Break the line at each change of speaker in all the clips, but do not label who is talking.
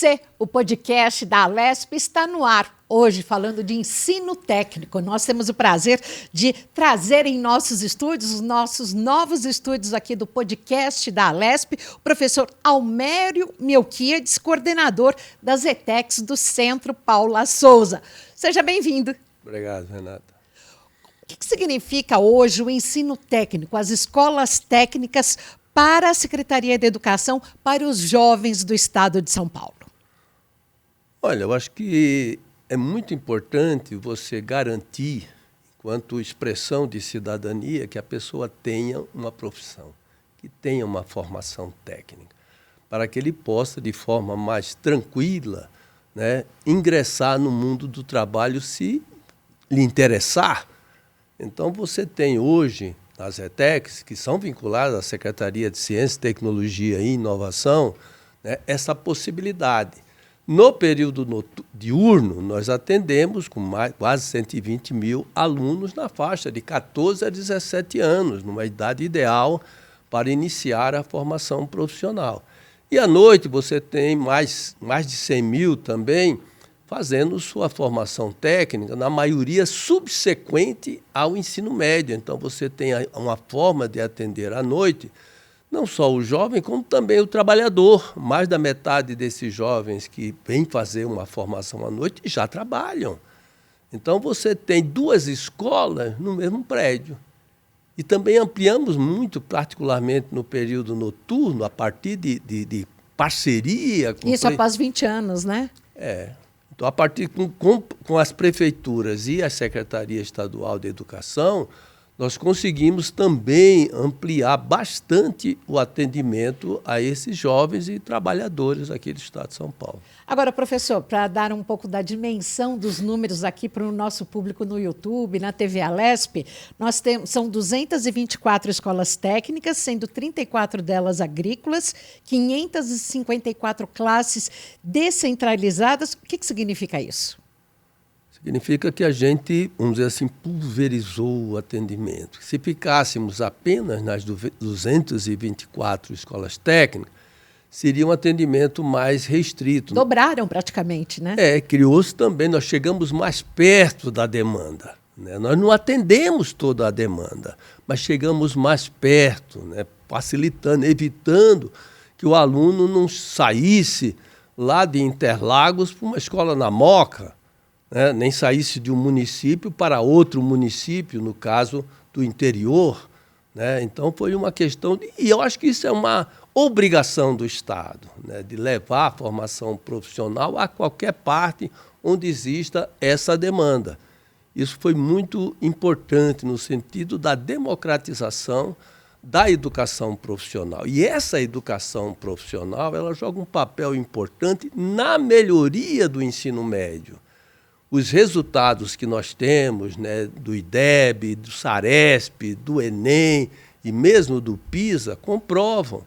você, o podcast da Alesp está no ar. Hoje, falando de ensino técnico, nós temos o prazer de trazer em nossos estúdios, os nossos novos estúdios aqui do podcast da Alesp, o professor Almério Melquiades, coordenador das ETECs do Centro Paula Souza. Seja bem-vindo.
Obrigado, Renata.
O que significa hoje o ensino técnico, as escolas técnicas para a Secretaria de Educação, para os jovens do estado de São Paulo?
Olha, eu acho que é muito importante você garantir, enquanto expressão de cidadania, que a pessoa tenha uma profissão, que tenha uma formação técnica, para que ele possa, de forma mais tranquila, ingressar no mundo do trabalho se lhe interessar. Então, você tem hoje as ETECs, que são vinculadas à Secretaria de Ciência, Tecnologia e Inovação, essa possibilidade. No período diurno, nós atendemos com quase 120 mil alunos na faixa de 14 a 17 anos, numa idade ideal para iniciar a formação profissional. E à noite você tem mais de 100 mil também fazendo sua formação técnica, na maioria subsequente ao ensino médio. Então, você tem uma forma de atender à noite, não só o jovem, como também o trabalhador. Mais da metade desses jovens que vêm fazer uma formação à noite já trabalham. Então, você tem duas escolas no mesmo prédio. E também ampliamos muito, particularmente no período noturno, a partir de parceria.
Isso após 20 anos, né?
Então, a partir com as prefeituras e a Secretaria Estadual de Educação, nós conseguimos também ampliar bastante o atendimento a esses jovens e trabalhadores aqui do estado de São Paulo.
Agora, professor, para dar um pouco da dimensão dos números aqui para o nosso público no YouTube, na TV Alesp, são 224 escolas técnicas, sendo 34 delas agrícolas, 554 classes descentralizadas. O que significa isso?
Significa que a gente, vamos dizer assim, pulverizou o atendimento. Se ficássemos apenas nas 224 escolas técnicas, seria um atendimento mais restrito.
Dobraram praticamente, né?
Criou-se também, nós chegamos mais perto da demanda. Nós não atendemos toda a demanda, mas chegamos mais perto, facilitando, evitando que o aluno não saísse lá de Interlagos para uma escola na Moca, nem saísse de um município para outro município, no caso do interior. Então, foi uma questão e eu acho que isso é uma obrigação do Estado, de levar a formação profissional a qualquer parte onde exista essa demanda. Isso foi muito importante no sentido da democratização da educação profissional. E essa educação profissional, ela joga um papel importante na melhoria do ensino médio. Os resultados que nós temos, do IDEB, do SARESP, do Enem e mesmo do PISA, comprovam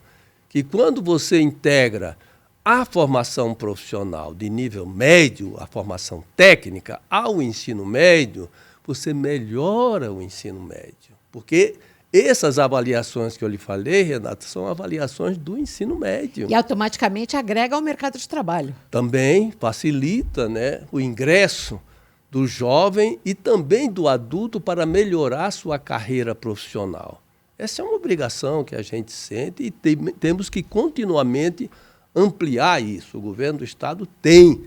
que quando você integra a formação profissional de nível médio, a formação técnica, ao ensino médio, você melhora o ensino médio. Porque essas avaliações que eu lhe falei, Renata, são avaliações do ensino médio.
E automaticamente agrega ao mercado de trabalho.
Também facilita, o ingresso do jovem e também do adulto para melhorar sua carreira profissional. Essa é uma obrigação que a gente sente e temos que continuamente ampliar isso. O governo do Estado tem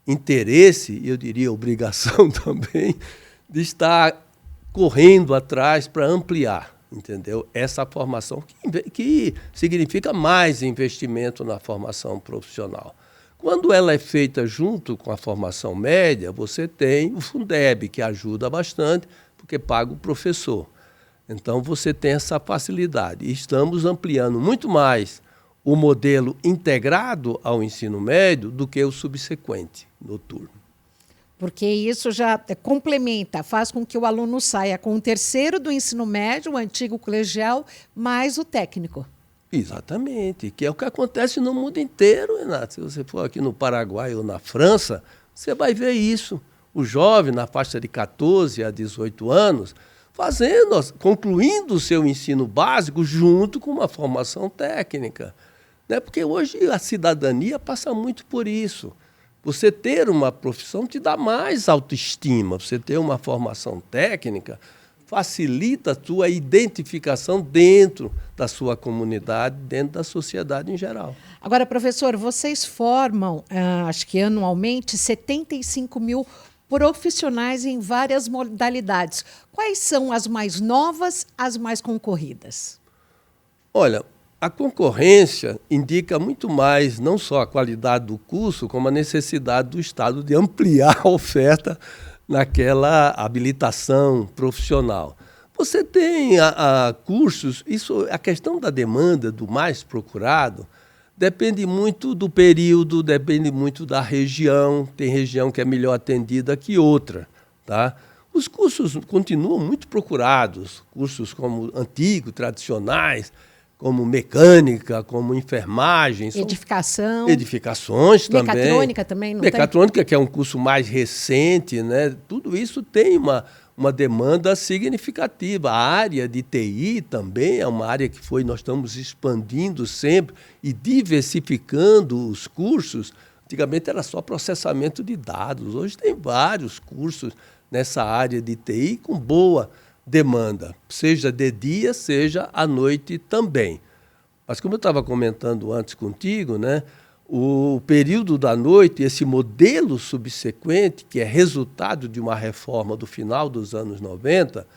interesse, e eu diria obrigação também, de estar correndo atrás para ampliar, entendeu? Essa formação que significa mais investimento na formação profissional. Quando ela é feita junto com a formação média, você tem o Fundeb, que ajuda bastante, porque paga o professor. Então, você tem essa facilidade. E estamos ampliando muito mais o modelo integrado ao ensino médio do que o subsequente, noturno.
Porque isso já complementa, faz com que o aluno saia com o terceiro do ensino médio, o antigo colegial, mais o técnico.
Exatamente, que é o que acontece no mundo inteiro, Renato. Se você for aqui no Paraguai ou na França, você vai ver isso. O jovem, na faixa de 14 a 18 anos, concluindo o seu ensino básico junto com uma formação técnica. né? Porque hoje a cidadania passa muito por isso. Você ter uma profissão te dá mais autoestima, você ter uma formação técnica facilita a sua identificação dentro da sua comunidade, dentro da sociedade em geral.
Agora, professor, vocês formam, acho que anualmente, 75 mil profissionais em várias modalidades. Quais são as mais novas, as mais concorridas?
Olha, a concorrência indica muito mais não só a qualidade do curso, como a necessidade do Estado de ampliar a oferta naquela habilitação profissional. Você tem cursos, a questão da demanda, do mais procurado, depende muito do período, depende muito da região. Tem região que é melhor atendida que outra, tá? Os cursos continuam muito procurados, cursos como antigos, tradicionais, como mecânica, como enfermagem.
Edificação.
Edificações também.
Mecatrônica também, não
Mecatrônica,
tem?
que é um curso mais recente, né? Tudo isso tem uma demanda significativa. A área de TI também é uma área que nós estamos expandindo sempre e diversificando os cursos. Antigamente era só processamento de dados, hoje tem vários cursos nessa área de TI com boa demanda, seja de dia, seja à noite também. Mas como eu estava comentando antes contigo, né, o período da noite, esse modelo subsequente, que é resultado de uma reforma do final dos anos 90,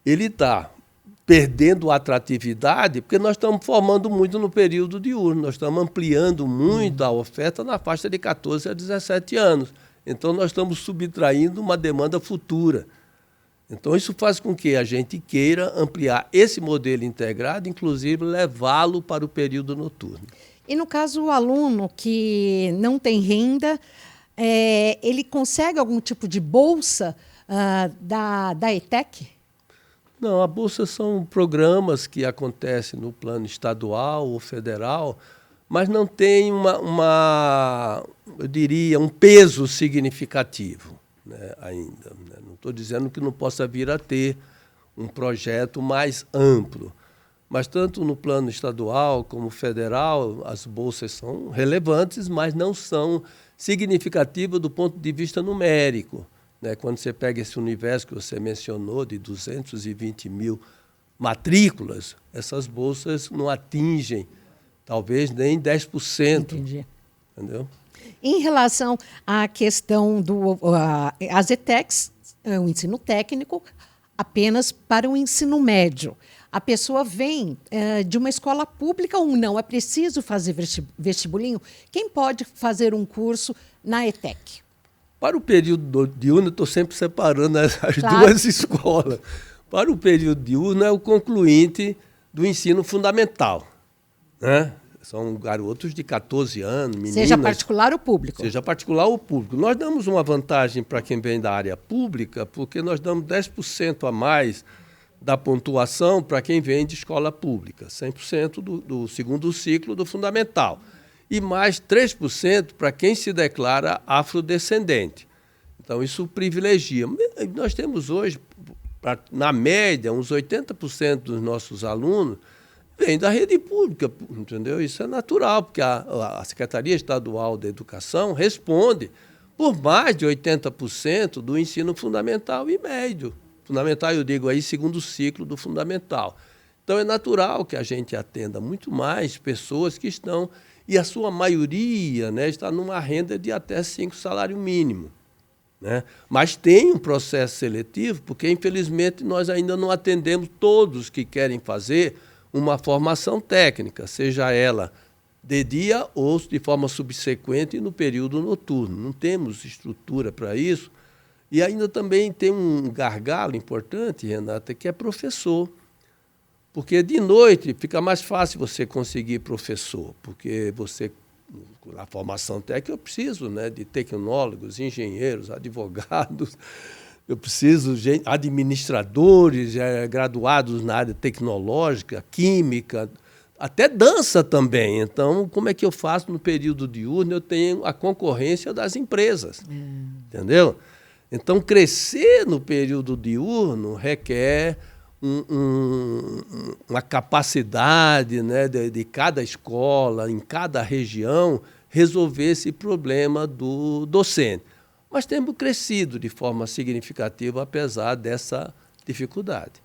ele está perdendo atratividade porque nós estamos formando muito no período diurno, nós estamos ampliando muito a oferta na faixa de 14 a 17 anos. Então, nós estamos subtraindo uma demanda futura. Então, isso faz com que a gente queira ampliar esse modelo integrado, inclusive levá-lo para o período noturno.
E no caso, o aluno que não tem renda, ele consegue algum tipo de bolsa da ETEC?
Não, a bolsa são programas que acontecem no plano estadual ou federal, mas não tem eu diria, um peso significativo, né, ainda. Né? Não estou dizendo que não possa vir a ter um projeto mais amplo, mas tanto no plano estadual como federal, as bolsas são relevantes, mas não são significativas do ponto de vista numérico. Né? Quando você pega esse universo que você mencionou, de 220 mil matrículas, essas bolsas não atingem talvez nem 10%.
Entendi.
Entendeu?
Em relação à questão as ETECs, o ensino técnico, apenas para o ensino médio. A pessoa vem de uma escola pública ou não? É preciso fazer vestibulinho? Quem pode fazer um curso na ETEC?
Para o período diurno, eu estou sempre separando as
Claro.
duas escolas. Para o período diurno, é o concluinte do ensino fundamental. Né? São garotos de 14 anos, meninas.
Seja particular ou público?
Seja particular ou público. Nós damos uma vantagem para quem vem da área pública, porque nós damos 10% a mais da pontuação para quem vem de escola pública, 100% do segundo ciclo do fundamental. E mais 3% para quem se declara afrodescendente. Então, isso privilegia. Nós temos hoje, na média, uns 80% dos nossos alunos vem da rede pública, entendeu? Isso é natural, porque a Secretaria Estadual da Educação responde por mais de 80% do ensino fundamental e médio. Fundamental, eu digo aí, segundo ciclo do fundamental. Então, é natural que a gente atenda muito mais pessoas que estão, e a sua maioria, né, está numa renda de até 5 salários mínimos. Né? Mas tem um processo seletivo, porque, infelizmente, nós ainda não atendemos todos que querem fazer uma formação técnica, seja ela de dia ou de forma subsequente no período noturno. Não temos estrutura para isso. E ainda também tem um gargalo importante, Renata, que é professor. Porque de noite fica mais fácil você conseguir professor, porque você, na formação técnica, eu preciso, né, de tecnólogos, engenheiros, advogados, eu preciso de administradores, graduados na área tecnológica, química, até dança também. Então, como é que eu faço no período diurno? Eu tenho a concorrência das empresas, entendeu? Então, crescer no período diurno requer uma capacidade, né, de cada escola, em cada região, resolver esse problema do docente. Mas temos crescido de forma significativa, apesar dessa dificuldade.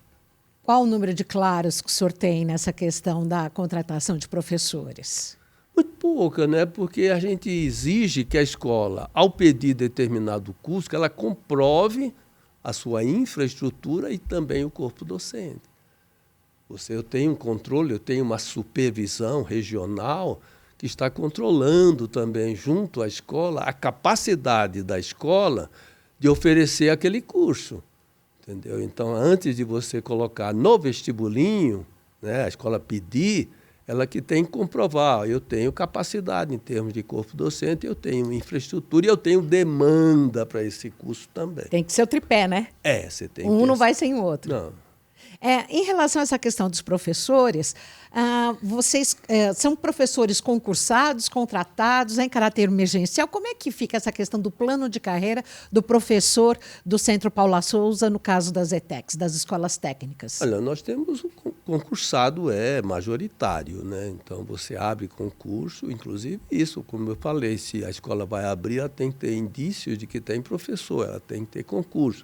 Qual o número de claros que o senhor tem nessa questão da contratação de professores?
Muito pouca, né? Porque a gente exige que a escola, ao pedir determinado curso, que ela comprove a sua infraestrutura e também o corpo docente. Eu tenho um controle, eu tenho uma supervisão regional que está controlando também, junto à escola, a capacidade da escola de oferecer aquele curso. Entendeu? Então, antes de você colocar no vestibulinho, né, a escola pedir, ela que tem que comprovar, eu tenho capacidade em termos de corpo docente, eu tenho infraestrutura e eu tenho demanda para esse curso também.
Tem que ser o tripé, né?
Você tem
um não vai sem o outro.
Não.
Em relação a essa questão dos professores, vocês são professores concursados, contratados, em caráter emergencial? Como é que fica essa questão do plano de carreira do professor do Centro Paula Souza, no caso das ETECs, das escolas técnicas?
Olha, nós temos o concursado majoritário, né? Então, você abre concurso, inclusive isso, como eu falei, se a escola vai abrir, ela tem que ter indícios de que tem professor, ela tem que ter concurso.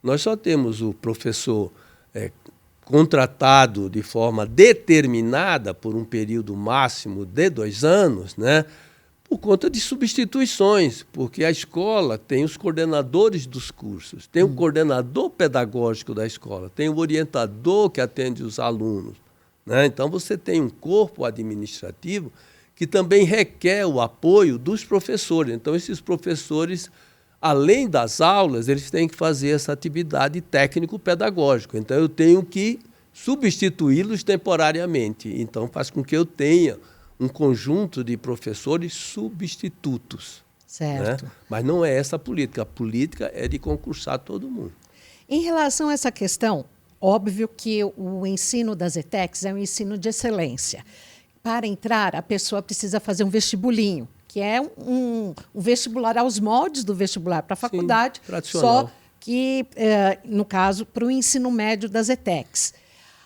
Nós só temos o professor contratado de forma determinada por um período máximo de 2 anos, né, por conta de substituições, porque a escola tem os coordenadores dos cursos, tem o coordenador pedagógico da escola, tem o orientador que atende os alunos, né? Então, você tem um corpo administrativo que também requer o apoio dos professores. Então, esses professores, além das aulas, eles têm que fazer essa atividade técnico-pedagógica. Então, eu tenho que substituí-los temporariamente. Então, faz com que eu tenha um conjunto de professores substitutos.
Certo.
Né? Mas não é essa a política. A política é de concursar todo mundo.
Em relação a essa questão, óbvio que o ensino das ETECs é um ensino de excelência. Para entrar, a pessoa precisa fazer um vestibulinho, que é um vestibular aos moldes do vestibular para a faculdade,
tradicional.
Só que, no caso, para o ensino médio das ETECs.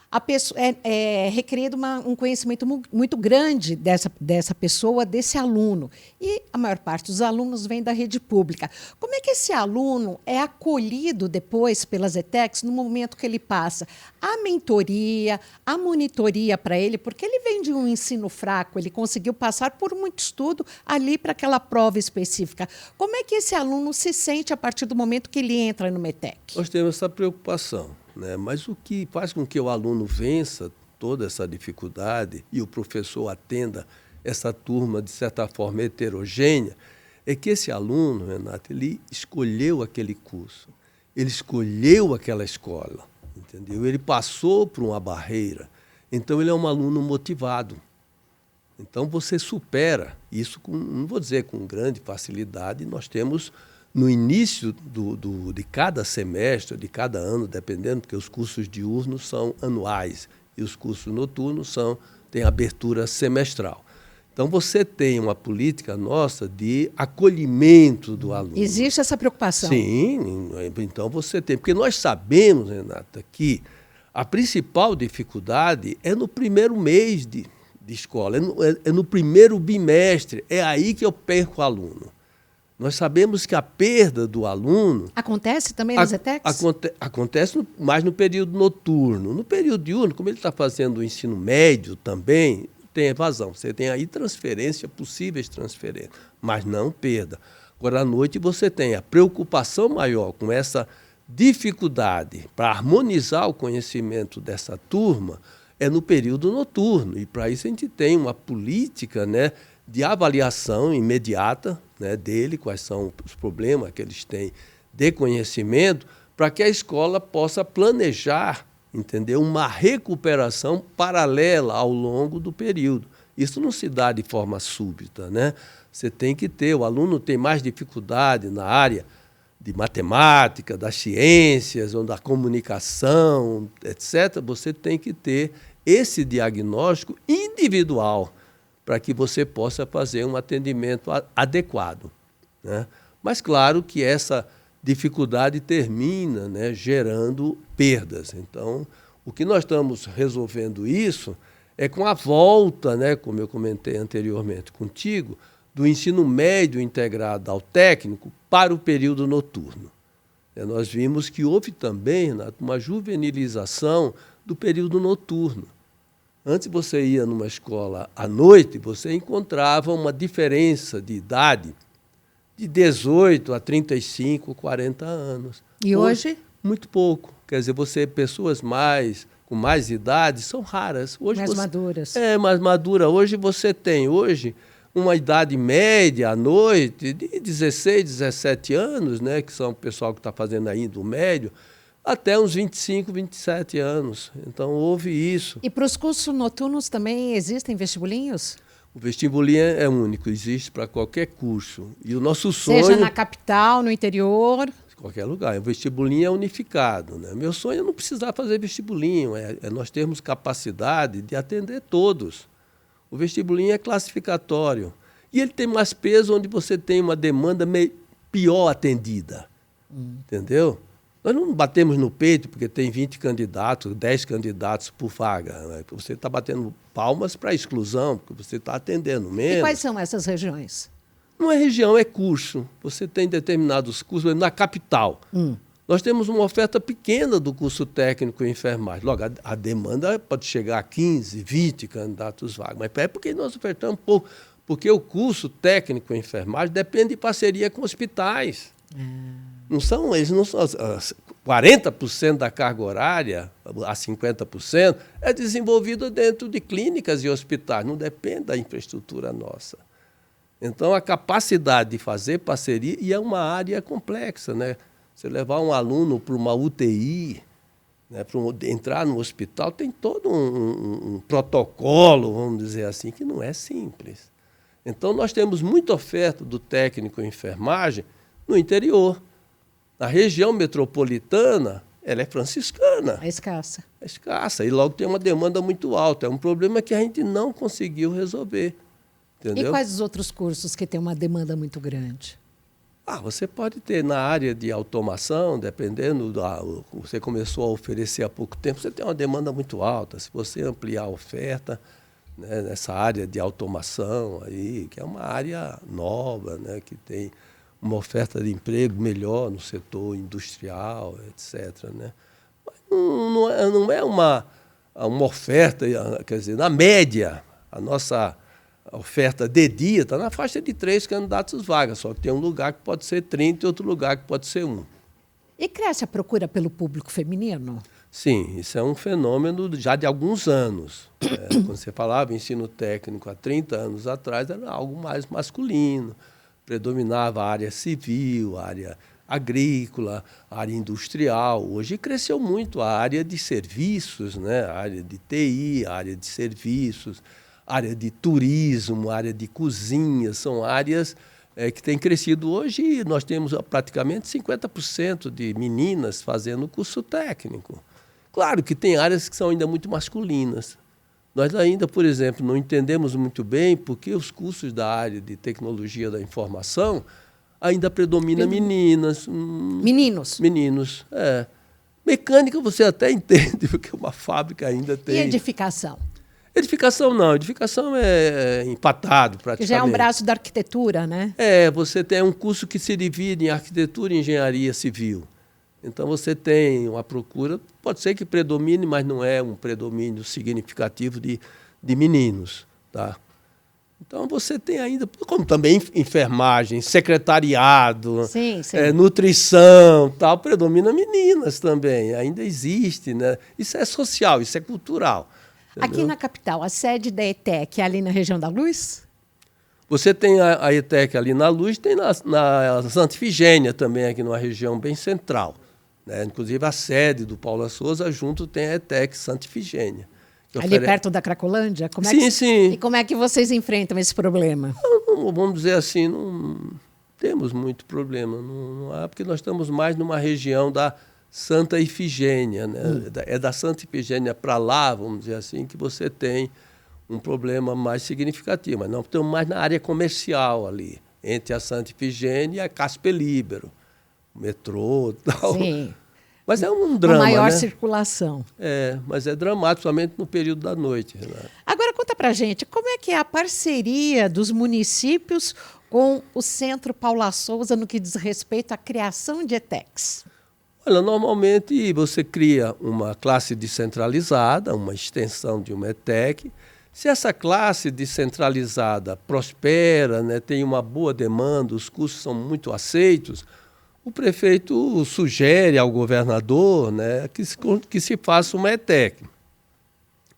A pessoa, é requerido um conhecimento muito grande dessa pessoa, desse aluno. E a maior parte dos alunos vem da rede pública. Como é que esse aluno é acolhido depois pelas ETECs no momento que ele passa a mentoria, a monitoria para ele? Porque ele vem de um ensino fraco, ele conseguiu passar por muito estudo ali para aquela prova específica. Como é que esse aluno se sente a partir do momento que ele entra no METEC?
Nós temos essa preocupação. Mas o que faz com que o aluno vença toda essa dificuldade e o professor atenda essa turma, de certa forma, heterogênea, é que esse aluno, Renato, ele escolheu aquele curso, ele escolheu aquela escola, entendeu? Ele passou por uma barreira, então ele é um aluno motivado. Então você supera isso, não vou dizer com grande facilidade, nós temos no início de cada semestre, de cada ano, dependendo, porque os cursos diurnos são anuais e os cursos noturnos têm abertura semestral. Então, você tem uma política nossa de acolhimento do aluno.
Existe essa preocupação?
Sim, então você tem. Porque nós sabemos, Renata, que a principal dificuldade é no primeiro mês de escola, é no primeiro bimestre, é aí que eu perco o aluno. Nós sabemos que a perda do aluno...
Acontece também nas ETECs?
Acontece mais no período noturno. No período diurno, como ele está fazendo o ensino médio também, tem evasão. Você tem aí possíveis transferências, mas não perda. Agora, à noite, você tem a preocupação maior com essa dificuldade para harmonizar o conhecimento dessa turma, é no período noturno. E, para isso, a gente tem uma política, né, de avaliação imediata, né, dele, quais são os problemas que eles têm de conhecimento, para que a escola possa planejar, entendeu, uma recuperação paralela ao longo do período. Isso não se dá de forma súbita, né? Você tem que ter, o aluno tem mais dificuldade na área de matemática, das ciências, ou da comunicação, etc. Você tem que ter esse diagnóstico individual, para que você possa fazer um atendimento adequado, né? Mas, claro, que essa dificuldade termina, né, gerando perdas. Então, O que nós estamos resolvendo isso é com a volta, né, como eu comentei anteriormente contigo, do ensino médio integrado ao técnico para o período noturno. Nós vimos que houve também, Renato, uma juvenilização do período noturno. Antes você ia numa escola à noite, você encontrava uma diferença de idade de 18 a 35, 40 anos.
E hoje?
Muito pouco. Quer dizer, pessoas com mais idade são raras. Hoje
mais maduras.
Mais madura. Hoje você tem uma idade média à noite de 16, 17 anos, né, que são o pessoal que está fazendo ainda o médio, até uns 25, 27 anos. Então, houve isso.
E para os cursos noturnos também existem vestibulinhos?
O vestibulinho é único, existe para qualquer curso. E o nosso sonho...
Seja na capital, no interior...
Em qualquer lugar. O vestibulinho é unificado, né? Meu sonho é não precisar fazer vestibulinho, é nós termos capacidade de atender todos. O vestibulinho é classificatório. E ele tem mais peso onde você tem uma demanda pior atendida. Entendeu? Nós não batemos no peito porque tem 20 candidatos, 10 candidatos por vaga. Né? Você está batendo palmas para a exclusão, porque você está atendendo menos.
E quais são essas regiões?
Não é região, é curso. Você tem determinados cursos na capital. Nós temos uma oferta pequena do curso técnico em enfermagem. Logo, a demanda pode chegar a 15, 20 candidatos vagas. Mas é porque nós ofertamos pouco. Porque o curso técnico em enfermagem depende de parceria com hospitais. Eles não são 40% da carga horária, a 50%, é desenvolvida dentro de clínicas e hospitais. Não depende da infraestrutura nossa. Então, a capacidade de fazer parceria, e é uma área complexa, né? Você levar um aluno para uma UTI, né, para entrar no hospital, tem todo um protocolo, vamos dizer assim, que não é simples. Então, nós temos muita oferta do técnico em enfermagem no interior. Na região metropolitana, ela é franciscana.
É escassa.
É escassa, e logo tem uma demanda muito alta. É um problema que a gente não conseguiu resolver. Entendeu?
E quais os outros cursos que têm uma demanda muito grande?
Você pode ter na área de automação, dependendo você começou a oferecer há pouco tempo, você tem uma demanda muito alta. Se você ampliar a oferta, né, nessa área de automação, aí, que é uma área nova, né, que tem uma oferta de emprego melhor no setor industrial, etc. Né? Mas não é uma oferta, quer dizer, na média, a nossa oferta de dia está na faixa de 3 candidatos vagas, só que tem um lugar que pode ser 30 e outro lugar que pode ser 1.
E cresce a procura pelo público feminino?
Sim, isso é um fenômeno já de alguns anos. Quando você falava em ensino técnico há 30 anos atrás, era algo mais masculino. Predominava a área civil, a área agrícola, a área industrial. Hoje cresceu muito a área de serviços, né? A área de TI, a área de serviços, área de turismo, área de cozinha, são áreas que têm crescido. Hoje nós temos praticamente 50% de meninas fazendo curso técnico. Claro que tem áreas que são ainda muito masculinas. Nós ainda, por exemplo, não entendemos muito bem porque os cursos da área de tecnologia da informação ainda predominam meninas.
Meninos?
Meninos, Mecânica você até entende, porque uma fábrica ainda tem...
E edificação?
Edificação não, edificação é empatado praticamente.
Já é um braço da arquitetura, né?
Você tem um curso que se divide em arquitetura e engenharia civil. Então você tem uma procura, pode ser que predomine, mas não é um predomínio significativo de meninos. Tá? Então você tem ainda, como também enfermagem, secretariado,
sim.
Nutrição, tal, predomina meninas também, ainda existe. Né? Isso é social, isso é cultural. Entendeu?
Aqui na capital, a sede da ETEC é ali na região da Luz?
Você tem a ETEC ali na Luz, tem na Santa Ifigênia também, aqui numa região bem central. Né? Inclusive a sede do Paula Souza, junto tem a ETEC Santa Ifigênia.
Ali perto da Cracolândia?
Sim.
E como é que vocês enfrentam esse problema?
Vamos dizer assim, não temos muito problema. Não há, porque nós estamos mais numa região da Santa Ifigênia, né? É da Santa Ifigênia para lá, vamos dizer assim, que você tem um problema mais significativo. Mas não estamos mais na área comercial ali, entre a Santa Ifigênia e a Casper Libero, o metrô e tal.
Sim.
Mas é um drama,
uma maior
né?
circulação.
Mas é dramático, somente no período da noite, Renato.
Agora conta pra gente, como é que é a parceria dos municípios com o Centro Paula Souza no que diz respeito à criação de ETECs?
Olha, normalmente você cria uma classe descentralizada, uma extensão de uma ETEC. Se essa classe descentralizada prospera, né, tem uma boa demanda, os custos são muito aceitos, o prefeito sugere ao governador, né, que se faça uma ETEC.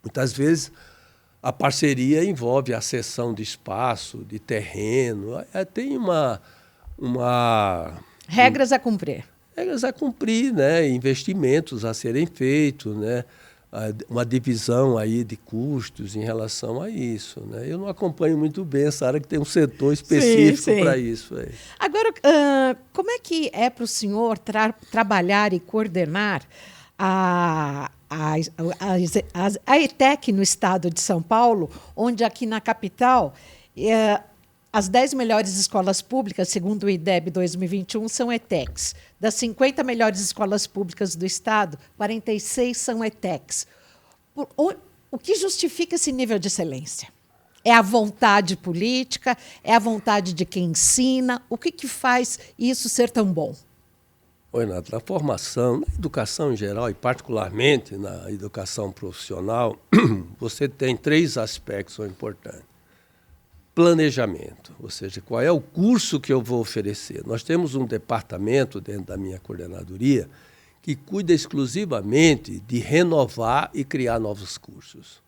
Muitas vezes a parceria envolve a cessão de espaço, de terreno, tem
regras a cumprir.
Regras a cumprir, né, investimentos a serem feitos, né, uma divisão aí de custos em relação a isso, né? Eu não acompanho muito bem essa área, que tem um setor específico para isso. Aí.
Agora, como é que é para o senhor trabalhar e coordenar a ETEC no estado de São Paulo, onde aqui na capital as 10 melhores escolas públicas, segundo o IDEB 2021, são ETECs. Das 50 melhores escolas públicas do estado, 46 são ETECs. O que justifica esse nível de excelência? É a vontade política? É a vontade de quem ensina? O que faz isso ser tão bom?
Oi, Renato, na formação, na educação em geral e particularmente na educação profissional, você tem 3 aspectos importantes. Planejamento, ou seja, qual é o curso que eu vou oferecer. Nós temos um departamento dentro da minha coordenadoria que cuida exclusivamente de renovar e criar novos cursos.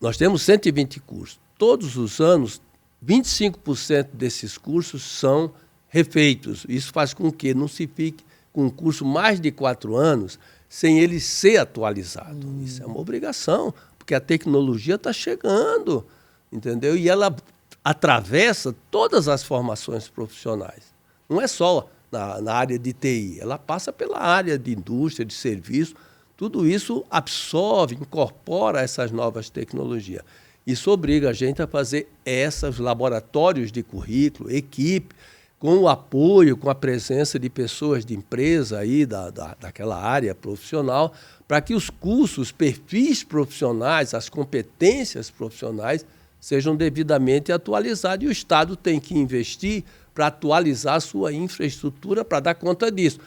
Nós temos 120 cursos. Todos os anos, 25% desses cursos são refeitos. Isso faz com que não se fique com um curso mais de 4 anos sem ele ser atualizado. Isso é uma obrigação, porque a tecnologia está chegando. Entendeu? E ela atravessa todas as formações profissionais. Não é só na área de TI, ela passa pela área de indústria, de serviço. Tudo isso absorve, incorpora essas novas tecnologias. Isso obriga a gente a fazer esses laboratórios de currículo, equipe, com o apoio, com a presença de pessoas de empresa aí daquela área profissional, para que os cursos, os perfis profissionais, as competências profissionais sejam devidamente atualizados, e o Estado tem que investir para atualizar a sua infraestrutura para dar conta disso.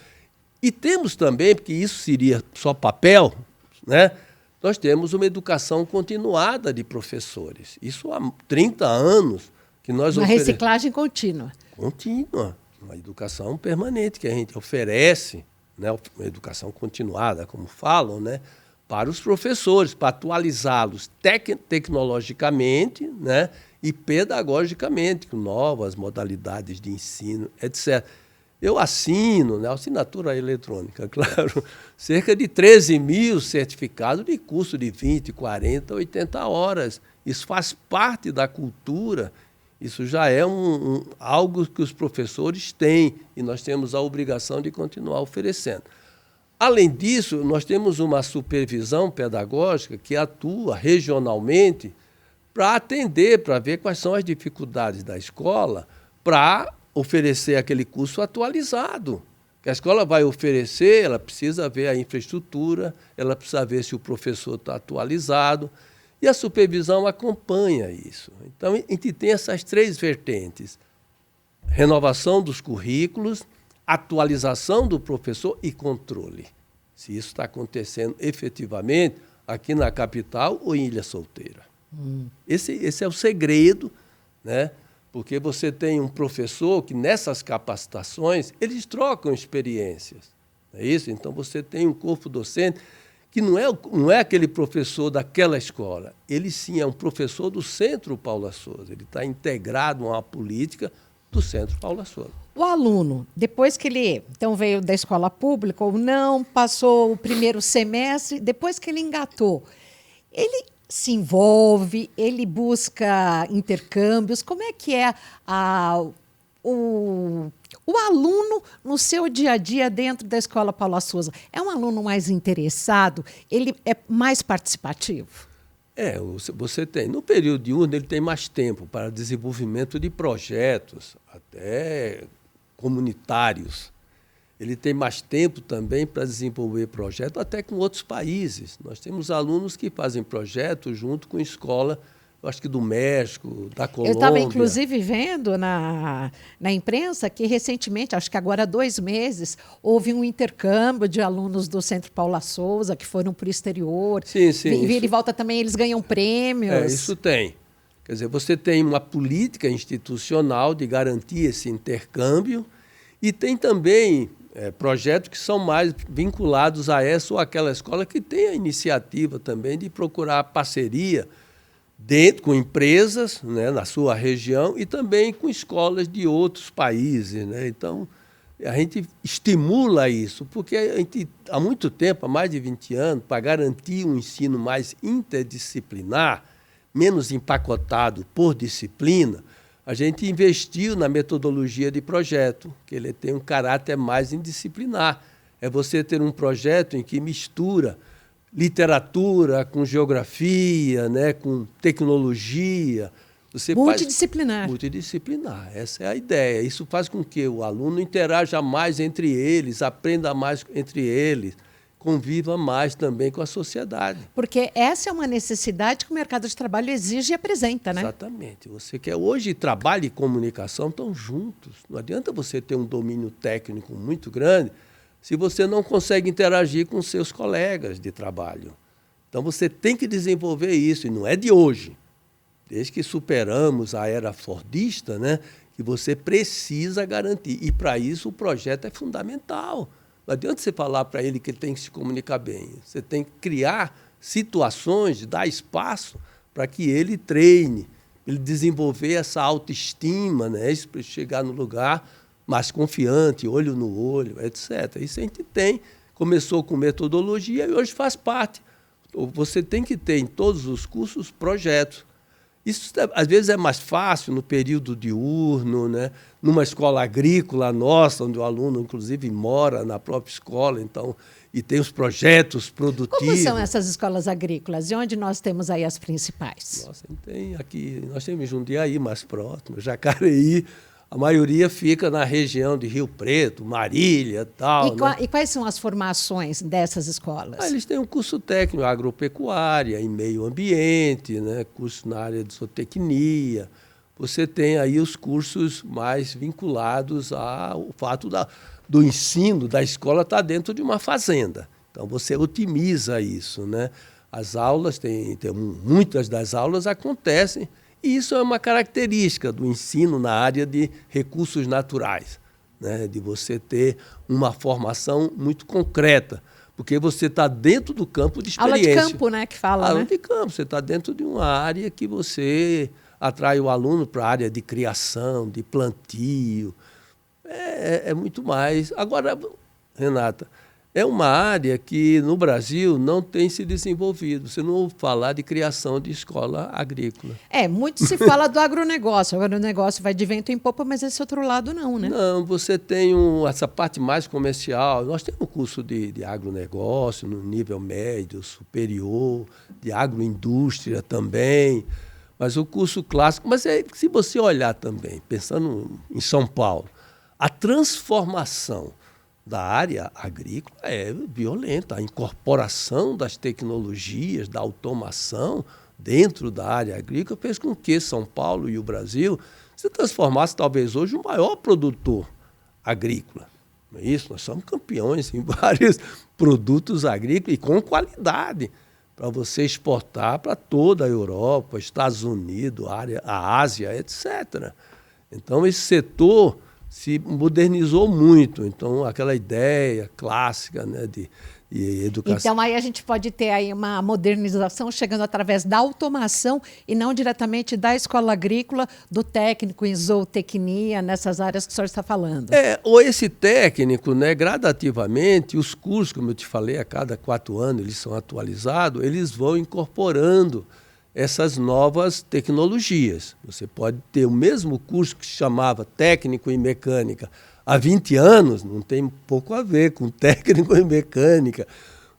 E temos também, porque isso seria só papel, né? Nós temos uma educação continuada de professores. Isso há 30 anos que nós
oferecemos. Uma reciclagem contínua.
Contínua, uma educação permanente que a gente oferece, né? Uma educação continuada, como falam, né? Para os professores, para atualizá-los tecnologicamente, né, e pedagogicamente, com novas modalidades de ensino, etc. Eu assino, né, assinatura eletrônica, claro, cerca de 13 mil certificados de curso de 20, 40, 80 horas. Isso faz parte da cultura, isso já é algo que os professores têm e nós temos a obrigação de continuar oferecendo. Além disso, nós temos uma supervisão pedagógica que atua regionalmente para atender, para ver quais são as dificuldades da escola, para oferecer aquele curso atualizado. Que a escola vai oferecer, ela precisa ver a infraestrutura, ela precisa ver se o professor está atualizado, e a supervisão acompanha isso. Então, a gente tem essas 3 vertentes: renovação dos currículos, atualização do professor e controle. Se isso está acontecendo efetivamente aqui na capital ou em Ilha Solteira. Esse é o segredo, né? Porque você tem um professor que nessas capacitações eles trocam experiências. Não é isso? Então você tem um corpo docente que não é aquele professor daquela escola. Ele sim é um professor do Centro Paula Souza. Ele está integrado a uma política do Centro Paula Souza.
O aluno, depois que ele então veio da escola pública ou não, passou o primeiro semestre, depois que ele engatou, ele se envolve, ele busca intercâmbios. Como é que é o aluno no seu dia a dia dentro da Escola Paula Souza? É um aluno mais interessado? Ele é mais participativo?
Você tem. No período diurno, ele tem mais tempo para desenvolvimento de projetos, até comunitários. ele tem mais tempo também para desenvolver projeto, até com outros países. Nós temos alunos que fazem projetos junto com escola, eu acho que do México, da Colômbia.
Eu estava, inclusive, vendo na imprensa que, recentemente, acho que agora há 2 meses, houve um intercâmbio de alunos do Centro Paula Souza que foram para o exterior.
Sim, sim.
Vira e volta também, eles ganham prêmios.
Isso tem. Quer dizer, você tem uma política institucional de garantir esse intercâmbio e tem também projetos que são mais vinculados a essa ou aquela escola que tem a iniciativa também de procurar parceria com empresas, né, na sua região e também com escolas de outros países, né? Então, a gente estimula isso, porque a gente, há muito tempo, há mais de 20 anos, para garantir um ensino mais interdisciplinar, menos empacotado por disciplina, a gente investiu na metodologia de projeto, que ele tem um caráter mais indisciplinar. É você ter um projeto em que mistura literatura com geografia, né, com tecnologia. Você
multidisciplinar.
Multidisciplinar, essa é a ideia. Isso faz com que o aluno interaja mais entre eles, aprenda mais entre eles, conviva mais também com a sociedade.
Porque essa é uma necessidade que o mercado de trabalho exige e apresenta, né?
Exatamente. Você quer hoje trabalho e comunicação estão juntos. Não adianta você ter um domínio técnico muito grande se você não consegue interagir com seus colegas de trabalho. Então, você tem que desenvolver isso, e não é de hoje. Desde que superamos a era fordista, né, que você precisa garantir. E, para isso, o projeto é fundamental. Não adianta você falar para ele que ele tem que se comunicar bem. Você tem que criar situações, dar espaço para que ele treine, ele desenvolver essa autoestima, né, para chegar no lugar mais confiante, olho no olho, etc. Isso a gente tem, começou com metodologia e hoje faz parte. Você tem que ter em todos os cursos projetos. Isso, às vezes, é mais fácil no período diurno, né? Numa escola agrícola nossa, onde o aluno, inclusive, mora na própria escola, então, e tem os projetos produtivos.
Como são essas escolas agrícolas? E onde nós temos aí as principais?
Nossa, nós temos Jundiaí mais próximo, Jacareí. A maioria fica na região de Rio Preto, Marília, tal.
E quais são as formações dessas escolas?
Eles têm um curso técnico, agropecuária, em meio ambiente, né? Curso na área de zootecnia. Você tem aí os cursos mais vinculados ao fato do ensino da escola estar dentro de uma fazenda. Então, você otimiza isso, né? As aulas, muitas das aulas acontecem. E isso é uma característica do ensino na área de recursos naturais, né? De você ter uma formação muito concreta, porque você está dentro do campo de experiência.
Aula de campo, né, que fala,
Aula
né?
de campo, você está dentro de uma área que você atrai o aluno para a área de criação, de plantio. É muito mais. Agora, Renata, é uma área que no Brasil não tem se desenvolvido. Você não ouve falar de criação de escola agrícola.
Muito se fala do agronegócio. O agronegócio vai de vento em popa, mas esse outro lado não, né?
Não, você tem essa parte mais comercial. Nós temos um curso de agronegócio no nível médio, superior, de agroindústria também. Mas o curso clássico... Mas se você olhar também, pensando em São Paulo, a transformação da área agrícola é violenta. A incorporação das tecnologias, da automação dentro da área agrícola fez com que São Paulo e o Brasil se transformasse talvez hoje o maior produtor agrícola. Não é isso? Nós somos campeões em vários produtos agrícolas e com qualidade para você exportar para toda a Europa, Estados Unidos, a Ásia, etc. Então, esse setor se modernizou muito. Então, aquela ideia clássica, né, de educação.
Então, aí a gente pode ter aí uma modernização chegando através da automação e não diretamente da escola agrícola, do técnico em zootecnia, nessas áreas que o senhor está falando.
Ou esse técnico, né, gradativamente, os cursos, como eu te falei, a cada 4 anos eles são atualizados, eles vão incorporando essas novas tecnologias. Você pode ter o mesmo curso que se chamava técnico em mecânica há 20 anos, não tem pouco a ver com técnico em mecânica,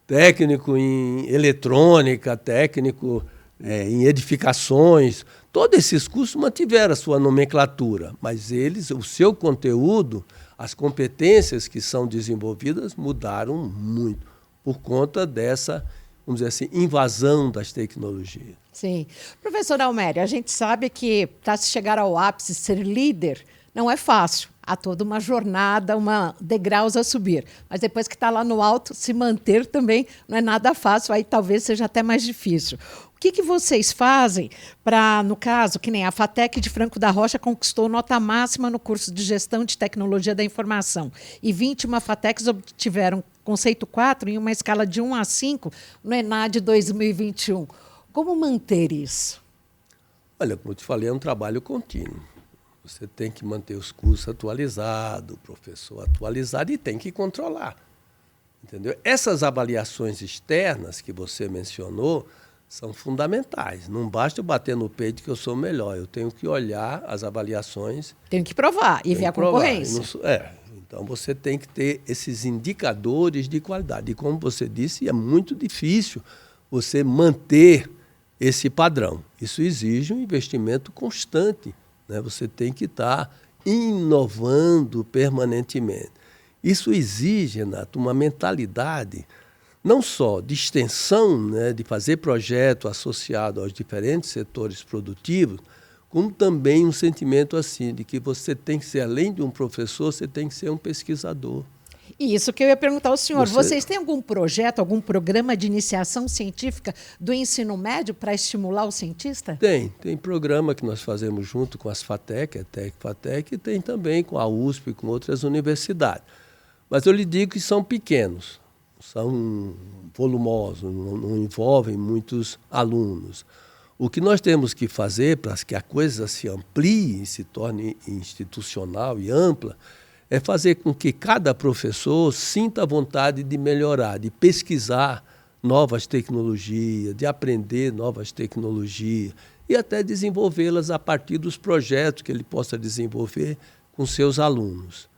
técnico em eletrônica, técnico em edificações. Todos esses cursos mantiveram a sua nomenclatura, mas o seu conteúdo, As competências que são desenvolvidas mudaram muito por conta dessa, vamos dizer assim, invasão das tecnologias.
Sim. Professor Almério, a gente sabe que para se chegar ao ápice, ser líder, não é fácil. Há toda uma jornada, degraus a subir. Mas depois que está lá no alto, se manter também não é nada fácil, aí talvez seja até mais difícil. O que vocês fazem para, no caso, que nem a FATEC de Franco da Rocha conquistou nota máxima no curso de Gestão de Tecnologia da Informação e 21 FATECs obtiveram conceito 4 em uma escala de 1 a 5 no ENAD 2021. Como manter isso?
Olha, como eu te falei, é um trabalho contínuo. Você tem que manter os cursos atualizados, o professor atualizado e tem que controlar. Entendeu? Essas avaliações externas que você mencionou são fundamentais. Não basta eu bater no peito que eu sou melhor. Eu tenho que olhar as avaliações.
Tenho que provar e ver a concorrência.
Então, você tem que ter esses indicadores de qualidade. E como você disse, é muito difícil você manter esse padrão. Isso exige um investimento constante. Você tem que estar inovando permanentemente. Isso exige, Renato, uma mentalidade não só de extensão, de fazer projeto associado aos diferentes setores produtivos, como também um sentimento assim de que você tem que ser, além de um professor, você tem que ser um pesquisador.
E isso que eu ia perguntar ao senhor. Vocês têm algum projeto, algum programa de iniciação científica do ensino médio para estimular o cientista?
Tem programa que nós fazemos junto com as FATEC, a TEC FATEC, e tem também com a USP e com outras universidades. Mas eu lhe digo que são pequenos, são volumosos, não envolvem muitos alunos. O que nós temos que fazer para que a coisa se amplie e se torne institucional e ampla é fazer com que cada professor sinta a vontade de melhorar, de pesquisar novas tecnologias, de aprender novas tecnologias e até desenvolvê-las a partir dos projetos que ele possa desenvolver com seus alunos.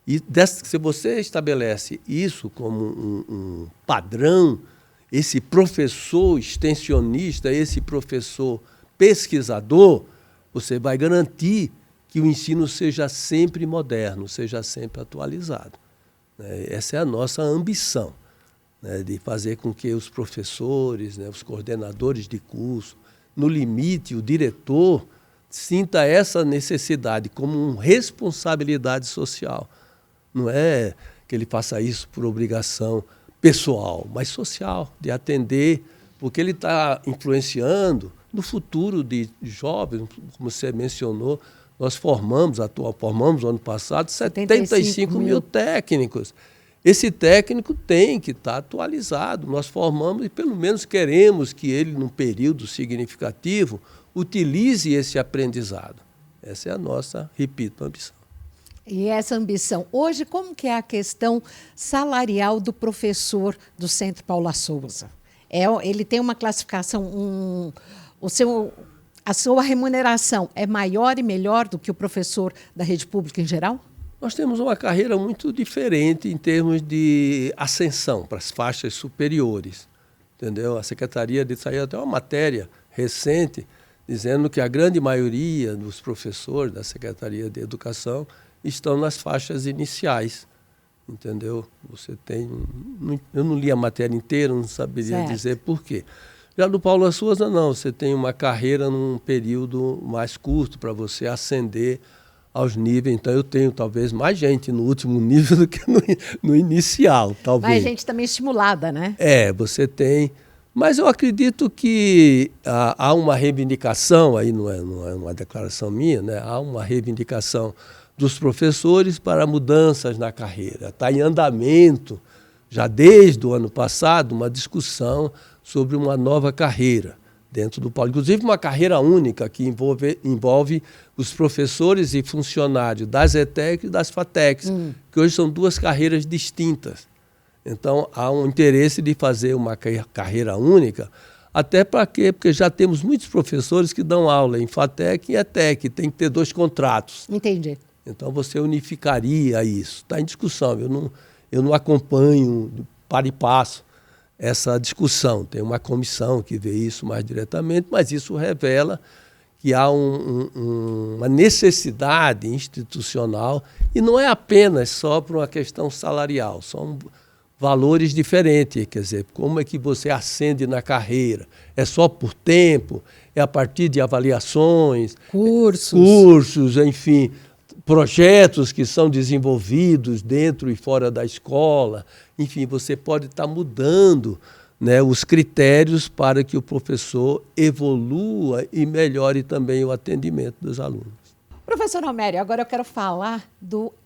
E se você estabelece isso como um padrão, esse professor extensionista, esse professor pesquisador, você vai garantir que o ensino seja sempre moderno, seja sempre atualizado. Essa é a nossa ambição, de fazer com que os professores, os coordenadores de curso, no limite, o diretor, sinta essa necessidade como uma responsabilidade social. Não é que ele faça isso por obrigação pessoal, mas social, de atender, porque ele está influenciando no futuro de jovens, como você mencionou. Nós formamos no ano passado 75 mil técnicos. Esse técnico tem que estar atualizado. Nós formamos e pelo menos queremos que ele, num período significativo, utilize esse aprendizado. Essa é a nossa, repito, ambição.
E essa ambição. Hoje, como que é a questão salarial do professor do Centro Paula Souza? Ele tem uma classificação, a sua remuneração é maior e melhor do que o professor da rede pública em geral?
Nós temos uma carreira muito diferente em termos de ascensão para as faixas superiores. Entendeu? A Secretaria saiu até uma matéria recente dizendo que a grande maioria dos professores da Secretaria de Educação estão nas faixas iniciais. Entendeu? Eu não li a matéria inteira, não saberia dizer por quê. Já do Paula Souza, não. Você tem uma carreira num período mais curto para você ascender aos níveis. Então, eu tenho talvez mais gente no último nível do que no inicial, talvez.
Mais gente também estimulada, né?
Você tem. Mas eu acredito que há uma reivindicação, aí não é uma declaração minha, há uma reivindicação dos professores para mudanças na carreira. Está em andamento, já desde o ano passado, uma discussão sobre uma nova carreira dentro do Paulo. Inclusive uma carreira única que envolve os professores e funcionários das ETEC e das FATECs, que hoje são duas carreiras distintas. Então, há um interesse de fazer uma carreira única, até para quê? Porque já temos muitos professores que dão aula em FATEC e ETEC, tem que ter 2 contratos.
Entendi.
Então, você unificaria isso. Está em discussão, eu não acompanho para e passo essa discussão. Tem uma comissão que vê isso mais diretamente, mas isso revela que há uma necessidade institucional, e não é apenas só por uma questão salarial, são valores diferentes, quer dizer, como é que você ascende na carreira? É só por tempo? É a partir de avaliações? Cursos, enfim, projetos que são desenvolvidos dentro e fora da escola. Enfim, você pode estar mudando, né, os critérios para que o professor evolua e melhore também o atendimento dos alunos.
Professor Homério, agora eu quero falar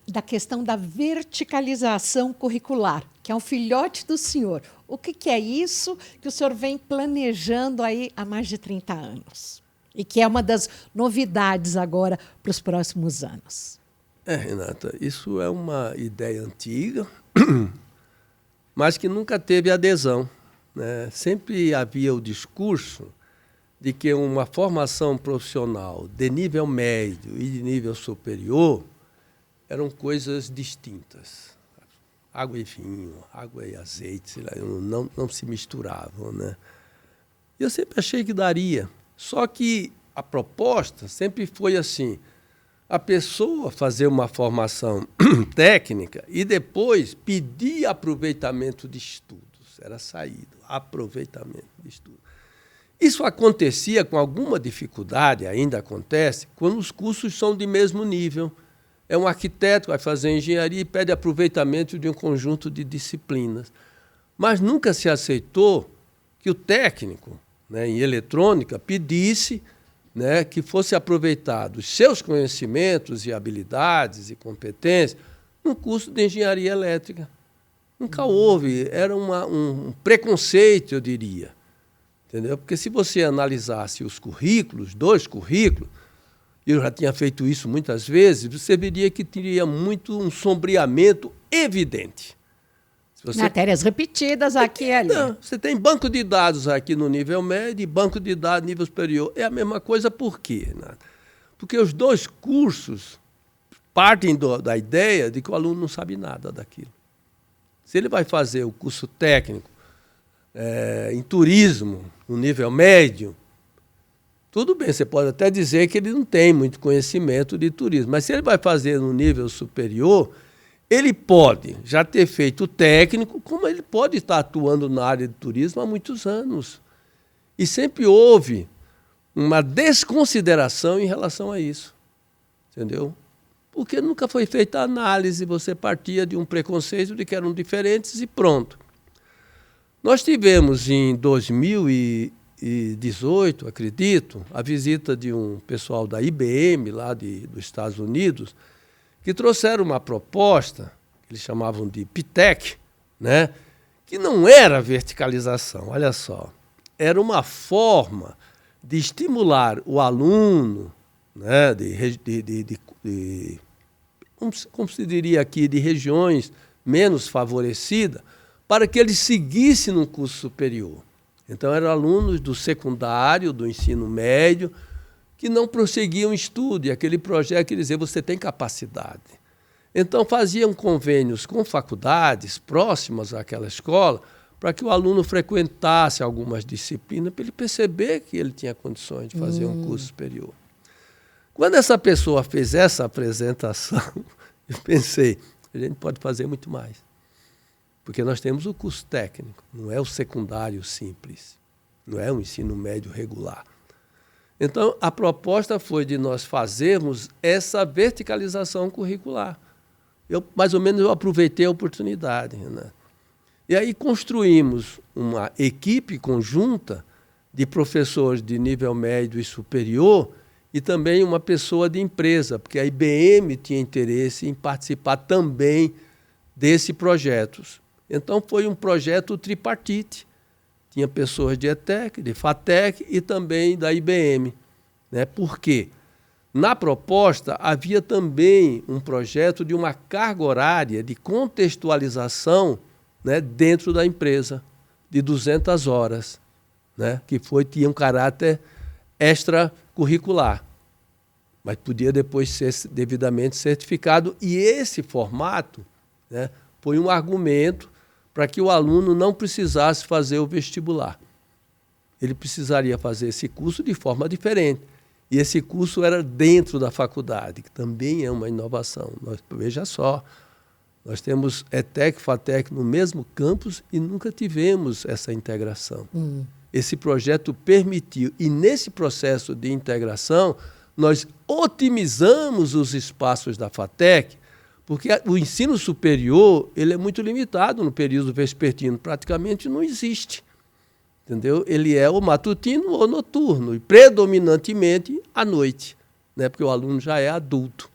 da questão da verticalização curricular, que é um filhote do senhor. O que é isso que o senhor vem planejando aí há mais de 30 anos? E que é uma das novidades agora para os próximos anos.
Renata, isso é uma ideia antiga, mas que nunca teve adesão, né? Sempre havia o discurso de que uma formação profissional de nível médio e de nível superior eram coisas distintas. Água e vinho, água e azeite, sei lá, não se misturavam, né? Eu sempre achei que daria, só que a proposta sempre foi assim, a pessoa fazer uma formação técnica e depois pedir aproveitamento de estudos. Era saído, aproveitamento de estudos. Isso acontecia com alguma dificuldade, ainda acontece, quando os cursos são de mesmo nível. É um arquiteto que vai fazer engenharia e pede aproveitamento de um conjunto de disciplinas. Mas nunca se aceitou que o técnico, né, em eletrônica pedisse, né, que fosse aproveitado os seus conhecimentos e habilidades e competências no curso de engenharia elétrica. Nunca houve, era um preconceito, eu diria. Entendeu? Porque se você analisasse os currículos, 2 currículos, eu já tinha feito isso muitas vezes, você veria que teria muito um sombreamento evidente.
Matérias repetidas aqui e ali.
Não, você tem banco de dados aqui no nível médio e banco de dados no nível superior. É a mesma coisa por quê? Porque os 2 cursos partem da ideia de que o aluno não sabe nada daquilo. Se ele vai fazer o curso técnico em turismo, no nível médio, tudo bem, você pode até dizer que ele não tem muito conhecimento de turismo, mas se ele vai fazer no nível superior, ele pode já ter feito o técnico, como ele pode estar atuando na área de turismo há muitos anos. E sempre houve uma desconsideração em relação a isso, entendeu? Porque nunca foi feita a análise, você partia de um preconceito de que eram diferentes e pronto. Nós tivemos em 2018, acredito, a visita de um pessoal da IBM, lá dos Estados Unidos, que trouxeram uma proposta, que eles chamavam de PTEC, né, que não era verticalização, olha só, era uma forma de estimular o aluno, né, como se diria aqui, de regiões menos favorecidas, para que ele seguisse no curso superior. Então, eram alunos do secundário, do ensino médio, que não prosseguiam estudo, e aquele projeto quer dizer, você tem capacidade. Então, faziam convênios com faculdades próximas àquela escola, para que o aluno frequentasse algumas disciplinas, para ele perceber que ele tinha condições de fazer um curso superior. Quando essa pessoa fez essa apresentação, eu pensei, a gente pode fazer muito mais. Porque nós temos o curso técnico, não é o secundário simples, não é o ensino médio regular. Então, a proposta foi de nós fazermos essa verticalização curricular. Mais ou menos, eu aproveitei a oportunidade, né? E aí construímos uma equipe conjunta de professores de nível médio e superior e também uma pessoa de empresa, porque a IBM tinha interesse em participar também desse projeto. Então, foi um projeto tripartite. Tinha pessoas de ETEC, de FATEC e também da IBM. Né? Por quê? Na proposta, havia também um projeto de uma carga horária de contextualização, né, dentro da empresa, de 200 horas, né, que tinha um caráter extracurricular, mas podia depois ser devidamente certificado. E esse formato, né, foi um argumento para que o aluno não precisasse fazer o vestibular. Ele precisaria fazer esse curso de forma diferente. E esse curso era dentro da faculdade, que também é uma inovação. Veja só, nós temos ETEC e FATEC no mesmo campus e nunca tivemos essa integração. Esse projeto permitiu, e nesse processo de integração, nós otimizamos os espaços da FATEC, porque o ensino superior ele é muito limitado no período vespertino, praticamente não existe. Entendeu? Ele é ou matutino ou noturno, e predominantemente à noite, né? Porque o aluno já é adulto.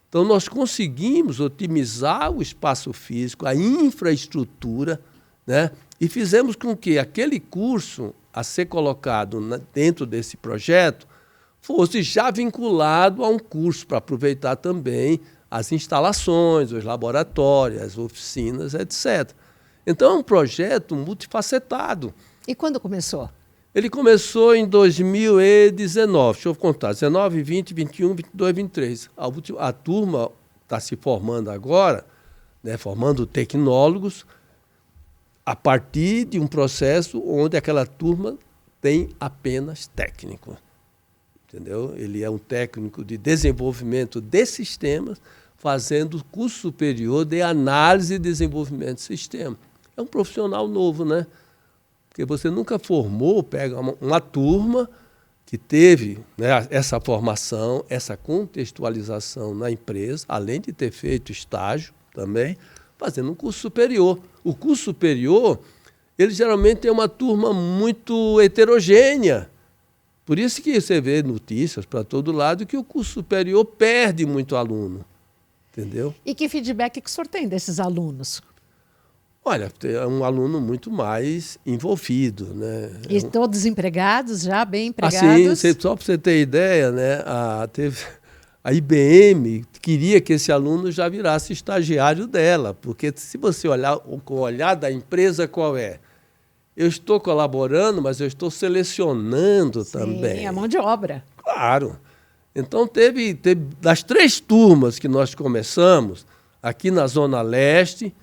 Então, nós conseguimos otimizar o espaço físico, a infraestrutura, né? E fizemos com que aquele curso a ser colocado dentro desse projeto fosse já vinculado a um curso para aproveitar também as instalações, os laboratórios, as oficinas, etc. Então, é um projeto multifacetado.
E quando começou?
Ele começou em 2019, deixa eu contar, 19, 20, 21, 22, 23. A turma está se formando agora, né, formando tecnólogos, a partir de um processo onde aquela turma tem apenas técnico. Entendeu? Ele é um técnico de desenvolvimento de sistemas, fazendo curso superior de análise e desenvolvimento de sistema. É um profissional novo, né? Porque você nunca formou, pega uma turma que teve, né, essa formação, essa contextualização na empresa, além de ter feito estágio também, fazendo um curso superior. O curso superior, ele geralmente é uma turma muito heterogênea. Por isso que você vê notícias para todo lado que o curso superior perde muito aluno. Entendeu?
E que feedback que o senhor tem desses alunos?
Olha, é um aluno muito mais envolvido, né?
E todos empregados, já bem empregados?
Assim, só para você ter ideia, né? A IBM queria que esse aluno já virasse estagiário dela, porque se você olhar com o olhar da empresa, qual é? Eu estou colaborando, mas eu estou selecionando também.
Sim, a mão de obra.
Claro. Então, teve das 3 turmas que nós começamos, aqui na Zona Leste,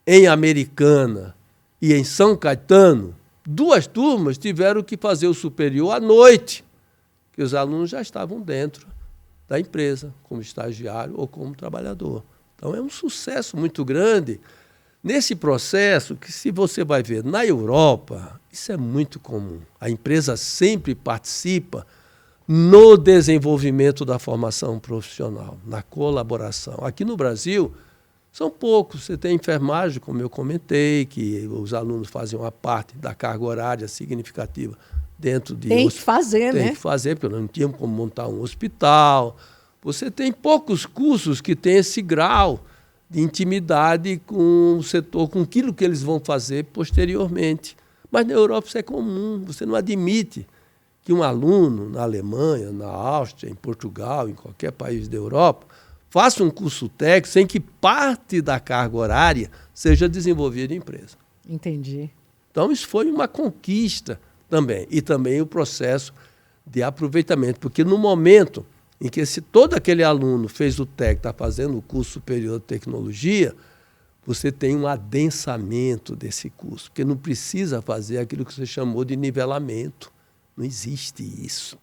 em Americana e em São Caetano, 2 turmas tiveram que fazer o superior à noite, que os alunos já estavam dentro da empresa, como estagiário ou como trabalhador. Então, é um sucesso muito grande nesse processo que, se você vai ver na Europa, isso é muito comum. A empresa sempre participa no desenvolvimento da formação profissional, na colaboração. Aqui no Brasil, são poucos. Você tem enfermagem, como eu comentei, que os alunos fazem uma parte da carga horária significativa dentro de...
Tem que fazer, né?
Tem que fazer, porque não tínhamos como montar um hospital. Você tem poucos cursos que têm esse grau de intimidade com o setor, com aquilo que eles vão fazer posteriormente. Mas na Europa isso é comum. Você não admite que um aluno na Alemanha, na Áustria, em Portugal, em qualquer país da Europa, faça um curso técnico sem que parte da carga horária seja desenvolvida em empresa.
Entendi.
Então, isso foi uma conquista também. E também o processo de aproveitamento. Porque no momento em que todo aquele aluno fez o técnico, está fazendo o curso superior de tecnologia, você tem um adensamento desse curso. Porque não precisa fazer aquilo que você chamou de nivelamento. Não existe isso.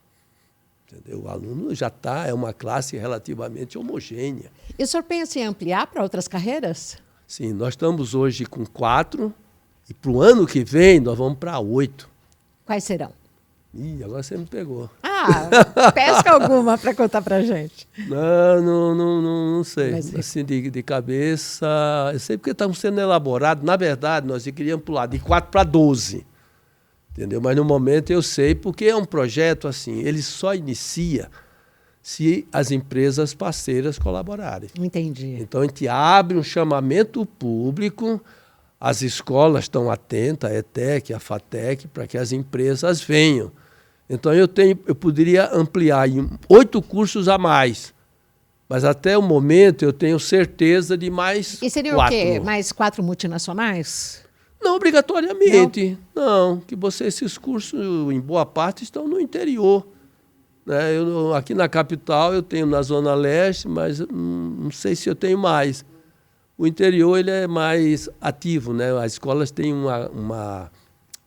Entendeu? O aluno já é uma classe relativamente homogênea.
E o senhor pensa em ampliar para outras carreiras?
Sim, nós estamos hoje com 4 e para o ano que vem nós vamos para 8.
Quais serão?
Ih, agora você me pegou.
Pesca alguma para contar para a gente.
Não sei.
Mas,
assim, de cabeça, eu sei porque estão sendo elaborados. Na verdade, nós queríamos pular de 4 para 12. Entendeu? Mas no momento eu sei, porque é um projeto assim, ele só inicia se as empresas parceiras colaborarem.
Entendi.
Então a gente abre um chamamento público, as escolas estão atentas, a ETEC, a FATEC, para que as empresas venham. Então eu poderia ampliar em 8 cursos a mais, mas até o momento eu tenho certeza de mais 4.
E seriam o quê? Mais 4 multinacionais?
Não obrigatoriamente, não, que esses cursos, em boa parte, estão no interior. Né? Aqui na capital eu tenho na Zona Leste, mas não sei se eu tenho mais. O interior ele é mais ativo, né? As escolas têm uma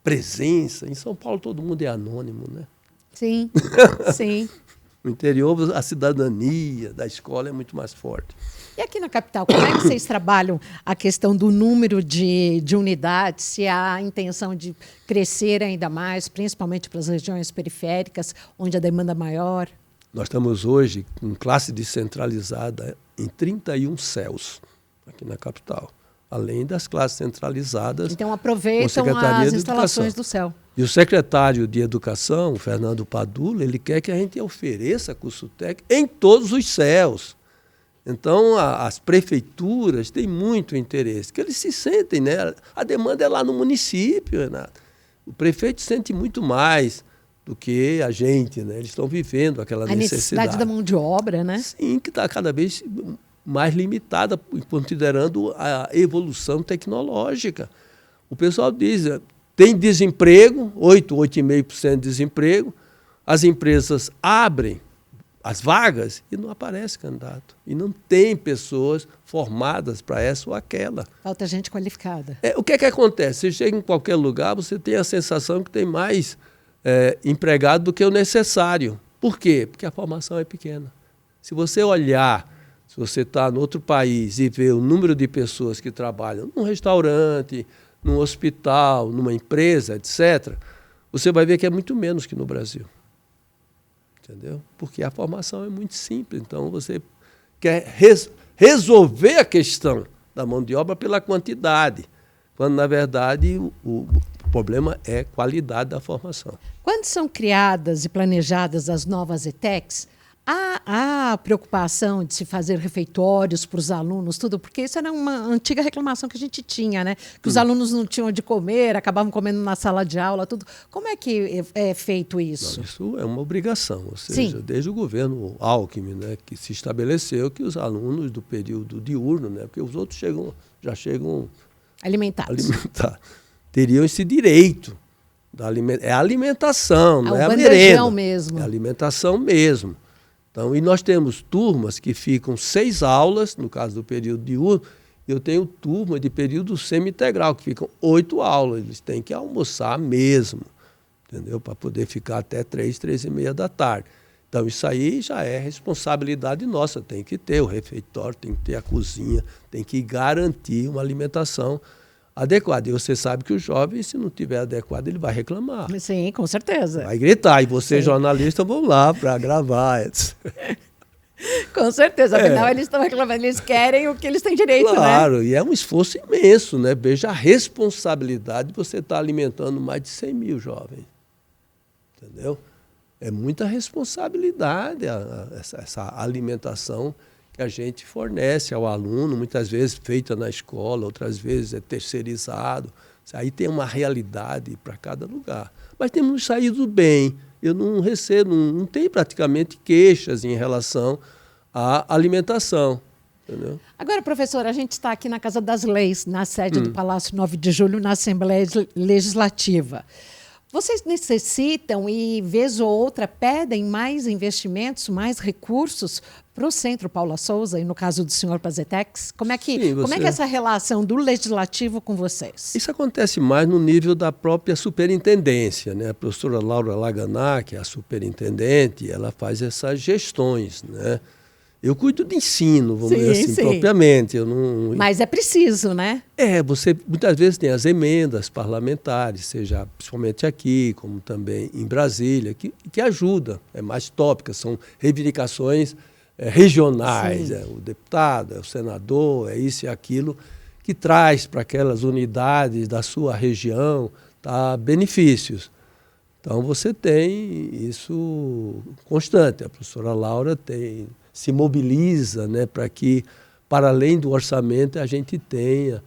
presença. Em São Paulo todo mundo é anônimo, né?
Sim, sim.
No interior, a cidadania da escola é muito mais forte.
E aqui na capital, como é que vocês trabalham a questão do número de unidades, se há a intenção de crescer ainda mais, principalmente para as regiões periféricas, onde a demanda é maior?
Nós estamos hoje com classe descentralizada em 31 CELs aqui na capital, além das classes centralizadas.
Então aproveitam as instalações do CEL.
E o secretário de Educação, o Fernando Padula, ele quer que a gente ofereça curso técnico em todos os CELs. Então, as prefeituras têm muito interesse, que eles se sentem, né? A demanda é lá no município, Renato. O prefeito sente muito mais do que a gente, né? Eles estão vivendo aquela necessidade.
A necessidade da mão de obra, né?
Sim, que está cada vez mais limitada, considerando a evolução tecnológica. O pessoal diz, tem desemprego, 8,5% de desemprego, as empresas abrem as vagas e não aparece candidato. E não tem pessoas formadas para essa ou aquela.
Falta gente qualificada.
O que é que acontece? Você chega em qualquer lugar, você tem a sensação que tem mais empregado do que o necessário. Por quê? Porque a formação é pequena. Se você olhar, se você está em outro país e ver o número de pessoas que trabalham num restaurante, num hospital, numa empresa, etc., você vai ver que é muito menos que no Brasil. Entendeu? Porque a formação é muito simples. Então, você quer resolver a questão da mão de obra pela quantidade, quando, na verdade, o problema é qualidade da formação.
Quando são criadas e planejadas as novas ETECs, há a preocupação de se fazer refeitórios para os alunos, tudo, porque isso era uma antiga reclamação que a gente tinha, né? Que os alunos não tinham de comer, acabavam comendo na sala de aula, tudo. Como é que é feito isso?
Não, isso é uma obrigação, ou seja, desde o governo Alckmin, né, que se estabeleceu que os alunos do período diurno, né, porque os outros já chegam
alimentados,
teriam esse direito. É a alimentação, não é a merenda.
Mesmo.
É a alimentação mesmo. Então, e nós temos turmas que ficam 6 aulas, no caso do período diurno, e eu tenho turma de período semi-integral, que ficam 8 aulas. Eles têm que almoçar mesmo, entendeu? Para poder ficar até 3, 3h30 da tarde. Então, isso aí já é responsabilidade nossa. Tem que ter o refeitório, tem que ter a cozinha, tem que garantir uma alimentação adequada. E você sabe que o jovem, se não tiver adequado, ele vai reclamar.
Sim, com certeza.
Vai gritar. E você, jornalista, vão lá para gravar.
Com certeza. Afinal, eles estão reclamando. Eles querem o que eles têm direito,
claro,
né?
E é um esforço imenso, né? Veja a responsabilidade de você estar alimentando mais de 100 mil jovens. Entendeu? É muita responsabilidade essa alimentação que a gente fornece ao aluno, muitas vezes feita na escola, outras vezes é terceirizado. Aí tem uma realidade para cada lugar. Mas temos saído bem. Eu não recebo, não tem praticamente queixas em relação à alimentação. Entendeu?
Agora, professor, a gente está aqui na Casa das Leis, na sede do Palácio 9 de Julho, na Assembleia Legislativa. Vocês necessitam e, vez ou outra, pedem mais investimentos, mais recursos para o Centro Paula Souza, e no caso do senhor para as ETECs? Como é que é essa relação do Legislativo com vocês?
Isso acontece mais no nível da própria superintendência, né? A professora Laura Laganá, que é a superintendente, ela faz essas gestões, né? Eu cuido de ensino, vamos dizer assim, propriamente. Eu não...
Mas é preciso, né?
Você muitas vezes tem as emendas parlamentares, seja principalmente aqui, como também em Brasília, que ajuda, é mais tópicas, são reivindicações regionais. O deputado, o senador, é isso e aquilo, que traz para aquelas unidades da sua região benefícios. Então, você tem isso constante. A professora Laura se mobiliza, né, para que, para além do orçamento, a gente tenha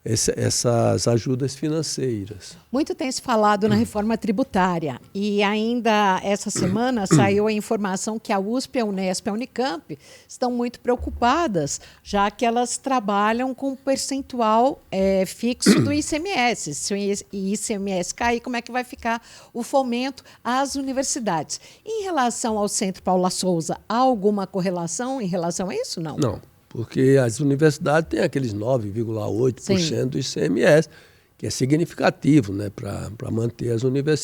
essas ajudas financeiras.
Muito tem se falado na reforma tributária e ainda essa semana saiu a informação que a USP, a Unesp e a Unicamp estão muito preocupadas, já que elas trabalham com um percentual fixo do ICMS. Se o ICMS cair, como é que vai ficar o fomento às universidades? Em relação ao Centro Paula Souza, há alguma correlação em relação a isso? Não.
Não. Porque as universidades têm aqueles 9,8% do ICMS, que é significativo, né, para manter as universidades.